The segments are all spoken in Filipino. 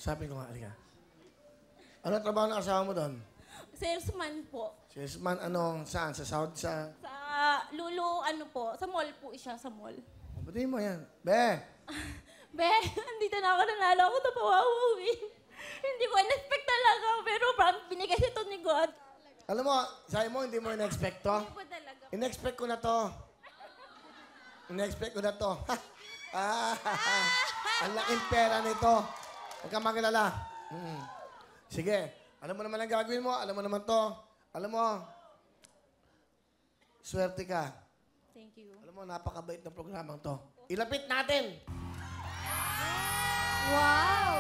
Sabi ko nga, halika. Ano trabaho ng asawa mo doon? Salesman po. Salesman, anong, saan? Sa Saudi, sa... Sa Lulu, ano po, sa mall po siya, sa mall. Batiin mo yan. Be! Be, andito na ako, nanalo ako, napawawawin. Hindi ko in-expect talaga, pero binigay ito ni God. Alam mo, sabi mo, hindi mo in-expect to? Hindi po talaga. In-expect ko na to. In-expect ko na to. Ang laking pera nito. Huwag kang magalala. Sige. Alam mo naman ang gagawin mo. Alam mo naman to. Alam mo, swerte ka. Thank you. Alam mo, napakabait ng programang to. Ilapit natin! Wow!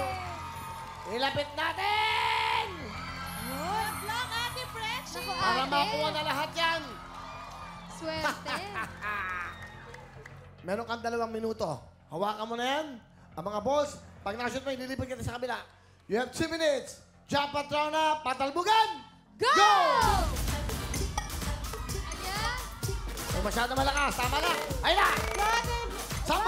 Ilapit natin! Good luck, Ate Precious! Para makuha na lahat yan. Swerte. Meron kang 2 minuto. Hawakan mo na yan. Ang mga balls, pag nakashoot mo, ililipat kita sa kabila. You have 2 minutes. Jump patrona, patalbugan! Go! Ayan. Kung masyado malakas, tama na. Ayun na! 10,000!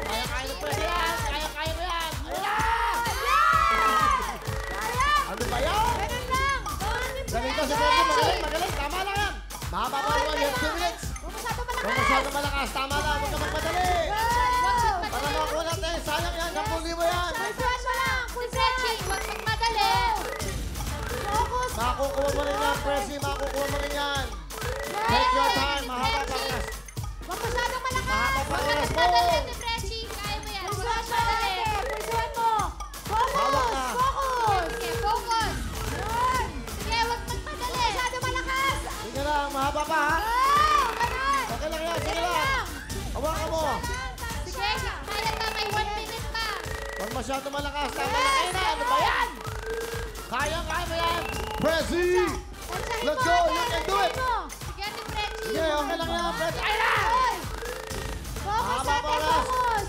Kaya-kaya na pwede yan! Kaya-kaya mo yan! Ayun na! Ano ba yan? Galing ka sa pwede, magaling, magaling. Tama lang yan. Mahaba pa naman, you have 2 minutes. Kung masyado malakas, tama lang. Huwag ka magmadali. Para makuha natin, sayang yan. 10,000 yan. Huwag magmadali. Makukuha mo rin yan, Presi. Makukuha mo rin yan. Take your time. Mahaba pa oras. Huwag masyadong malakas. Mahaba pa Huwag ka oras mo. magmadali, Ate Preci. Kaya mo yan. Huwag magmadali. Hawak na. Sige, focus. Sige, huwag magmadali. Huwag masyadong malakas. Sige lang, mahaba pa ha. Okay lang yan, sige lang. Hawakan mo. Sige, kaya ka. May 1 minute pa. Huwag masyado malakas. Tama lang kayo na. Ano ba yan? Kaya mo yan. Presi! Let's go. You can do it. Sige, Ate Preci. Sige, okay lang yan, Presi. Ayun na! Focus, Mahaba Ate, pa oras. focus.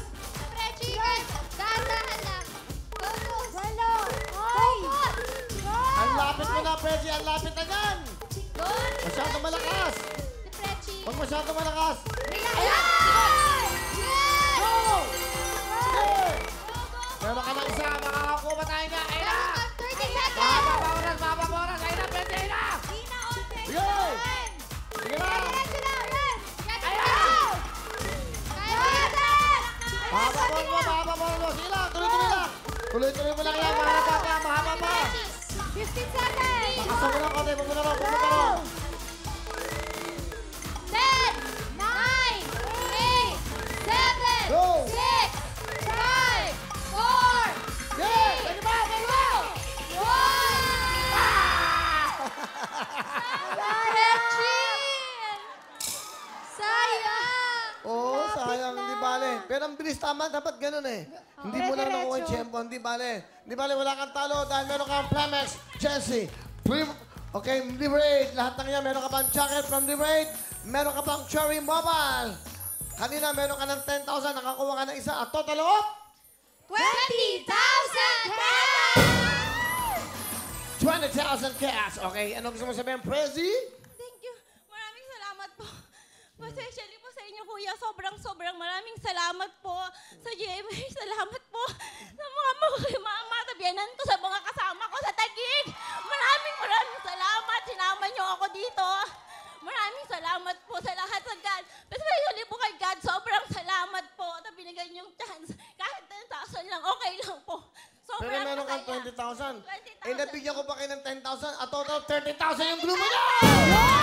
Preci, dahan-dahan lang. Focus. Focus. Ang lapit mo na, Presi. Ang lapit na yan. Good. Masyado malakas. Ate Preci. Huwag masyado malakas. Ayan! Yes! Go! Sige! Meron ka ng isa. Makakakuha ba tayo niya? Ayun na! Meron kang 30 seconds. Mahaba pa oras. Mahaba pa oras. Ayun na, Presi. Ayun na! Sige! Sige lang! Diretso na, yes! Yan, Ayan! diretso! Kaya mo yan! Mahaba pa oras. Mahaba pa oras. Sige lang. Tuloy-tuloy lang. Tuloy-tuloy mo lang yan. Mahaba pa. Mahaba pa. 15 seconds! Pakasa mo lang, Kote. Huwag mo na lang. Huwag mo na lang. 10, 9, 8, 7, Go! 6, 5, 4, Yes! Sige pa! Sige pa! 1! Sayang! Oo, sayang. Hindi bale. Pero ang bilis tama. Dapat ganun eh. Hindi mo lang nakuha yung tiyempo. Hindi bale. Hindi bale. Wala kang talo dahil meron kang Plemex, Chelsea. Okay, Liberate. Lahat ng yan. Meron ka pang jacket from Liberate. Meron ka pang Cherry Mobile. Kanina meron ka ng 10,000. Nakakuha ka ng isa. A total of 20,000 pesos! 20,000 cash. Okay, ano gusto mo sabihin, Prezi? Thank you. Maraming salamat po. Pasensya po sa inyo, kuya. Sobrang maraming salamat po. Sa GMA, salamat po. Sa mga matabianan ko, sa mga kasama ko sa Taguig. Maraming salamat. Sinama niyo ako dito. Maraming salamat po sa lahat sa God. Especially po kay God, sobrang salamat po na binigay niyong chance. Kahit 10,000 lang, okay lang po. Pero meron kang masaya. 20,000. 20,000. Eh, nabigyan ko pa kayo ng 10,000. A total of 30,000 yung blue mo niya!